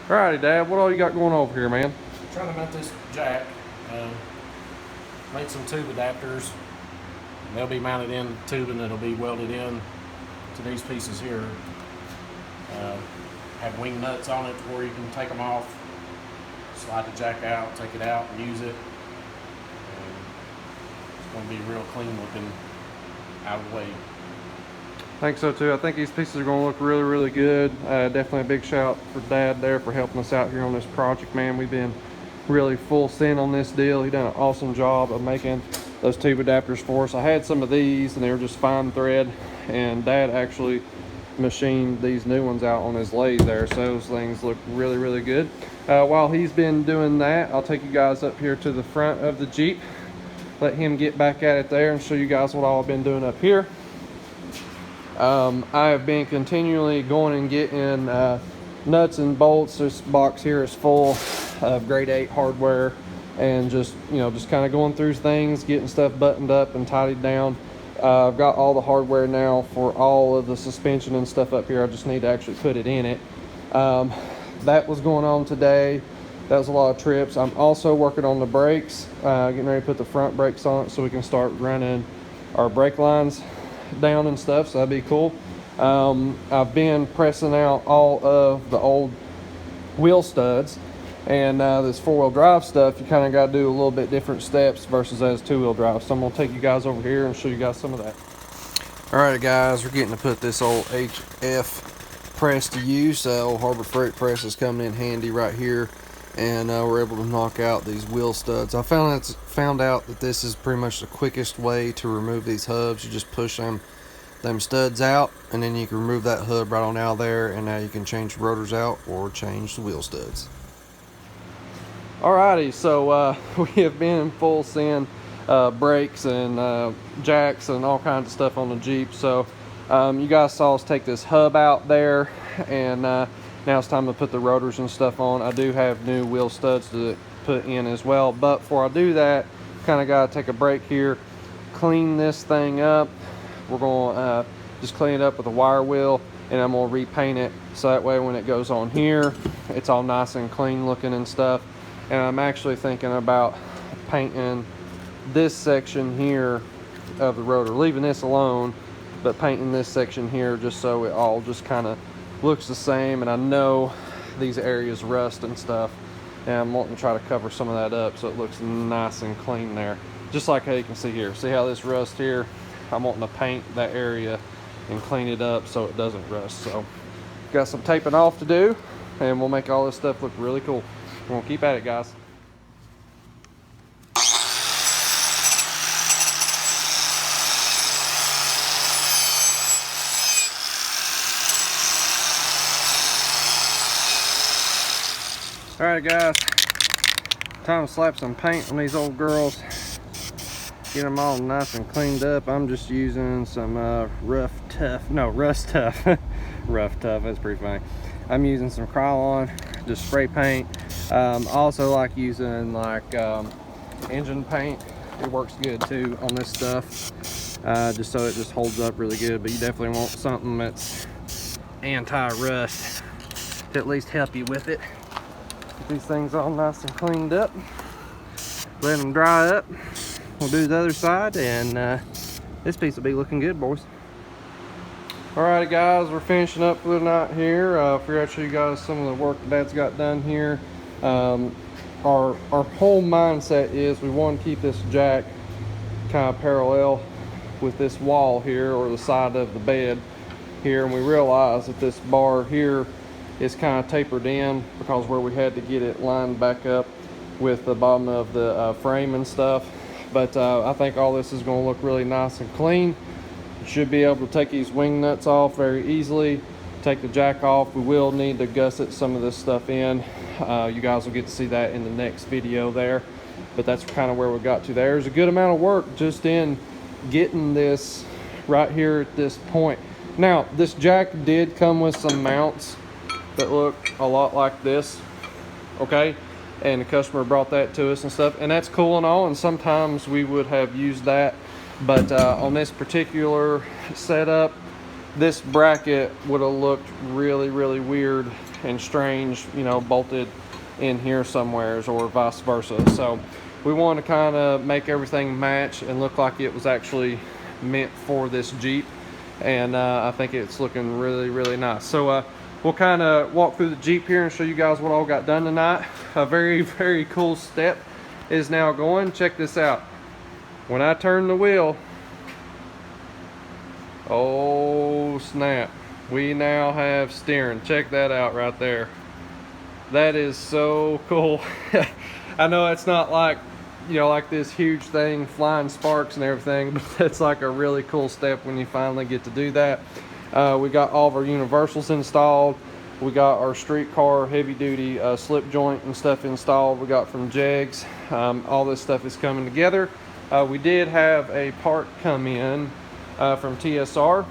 Alrighty, Dad, what all you got going over here, man? Trying to mount this jack. Made some tube adapters. They'll be mounted in tubing that'll be welded in to these pieces here. Have wing nuts on it to where you can take them off, slide the jack out, take it out, and use it. It's going to be real clean looking out of the way. I think so too. I think these pieces are going to look really, really good. Definitely a big shout for Dad there for helping us out here on this project, man. We've been really full send on this deal. He done an awesome job of making those tube adapters for us. I had some of these and they were just fine thread, and Dad actually machined these new ones out on his lathe there, so those things look really, really good. While he's been doing that, I'll take you guys up here to the front of the Jeep, let him get back at it there and show you guys what I've been doing up here. I have been continually going and getting nuts and bolts. This box here is full of grade 8 hardware, and just kind of going through things, getting stuff buttoned up and tidied down. I've got all the hardware now for all of the suspension and stuff up here. I just need to actually put it in it. That was going on today. That was a lot of trips. I'm also working on the brakes, getting ready to put the front brakes on it so we can start running our brake lines down and stuff, so that'd be cool. I've been pressing out all of the old wheel studs, and this four-wheel drive stuff, you kind of got to do a little bit different steps versus as two-wheel drive. So I'm going to take you guys over here and show you guys some of that. Alright guys, we're getting to put this old HF press to use. Old Harbor Freight press is coming in handy right here, and we're able to knock out these wheel studs. I found out that this is pretty much the quickest way to remove these hubs. You just push them studs out, and then you can remove that hub right on out of there, and now you can change the rotors out or change the wheel studs. Alrighty, so we have been in full send, brakes and jacks and all kinds of stuff on the Jeep. So you guys saw us take this hub out there, and now it's time to put the rotors and stuff on. I do have new wheel studs to put in as well, but before I do that, kind of got to take a break here, clean this thing up. We're going to just clean it up with a wire wheel, and I'm going to repaint it so that way when it goes on here, it's all nice and clean looking and stuff. And I'm actually thinking about painting this section here of the rotor, leaving this alone, but painting this section here just so it all just kind of looks the same. And I know these areas rust and stuff, and I'm wanting to try to cover some of that up so it looks nice and clean there, just like how you can see here. See how this rust here? I'm wanting to paint that area and clean it up so it doesn't rust. So got some taping off to do, and we'll make all this stuff look really cool. We're gonna keep at it, guys. All right, guys, time to slap some paint on these old girls, get them all nice and cleaned up. I'm just using some Rust Tough, that's pretty funny. I'm using some Krylon, just spray paint. Also like using like engine paint. It works good too on this stuff, just so it just holds up really good. But you definitely want something that's anti-rust to at least help you with it. Get these things all nice and cleaned up, let them dry up. We'll do the other side, and this piece will be looking good, boys. Alrighty guys, we're finishing up for the night here. Figured I'd show you guys some of the work that Dad's got done here. Our whole mindset is we want to keep this jack kind of parallel with this wall here, or the side of the bed here, and we realize that this bar here is kind of tapered in because where we had to get it lined back up with the bottom of the frame and stuff. But I think all this is going to look really nice and clean. Should be able to take these wing nuts off very easily, take the jack off. We will need to gusset some of this stuff in. You guys will get to see that in the next video there, but that's kind of where we got to. There's a good amount of work just in getting this right here at this point. Now this jack did come with some mounts that look a lot like this, okay, and the customer brought that to us and stuff, and that's cool and all, and sometimes we would have used that, but on this particular setup, this bracket would have looked really, really weird and strange, you know, bolted in here somewheres or vice versa. So we want to kind of make everything match and look like it was actually meant for this Jeep. And I think it's looking really, really nice. So we'll kind of walk through the Jeep here and show you guys what all got done tonight. A very, very cool step is now going. Check this out. When I turn the wheel, oh snap, we now have steering. Check that out right there. That is so cool. I know it's not like, you know, like this huge thing, flying sparks and everything, but that's like a really cool step when you finally get to do that. We got all of our universals installed. We got our streetcar heavy duty slip joint and stuff installed. We got from Jegs. All this stuff is coming together. We did have a part come in from TSR.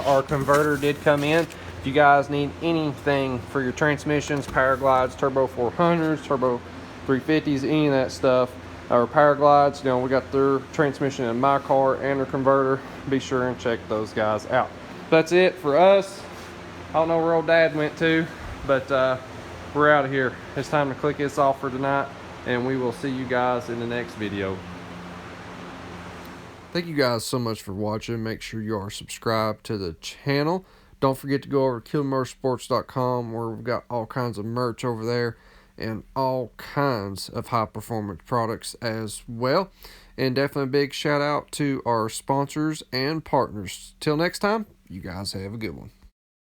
Our converter did come in. If you guys need anything for your transmissions, Paraglides, Turbo 400s, Turbo 350s, any of that stuff, or Paraglides, you know, we got their transmission in my car and their converter. Be sure and check those guys out. That's it for us. I don't know where old Dad went to, but we're out of here. It's time to click this off for tonight, and we will see you guys in the next video. Thank you guys so much for watching. Make sure you are subscribed to the channel. Don't forget to go over to KilmerSports.com, where we've got all kinds of merch over there and all kinds of high performance products as well. And definitely a big shout out to our sponsors and partners. Till next time, you guys have a good one.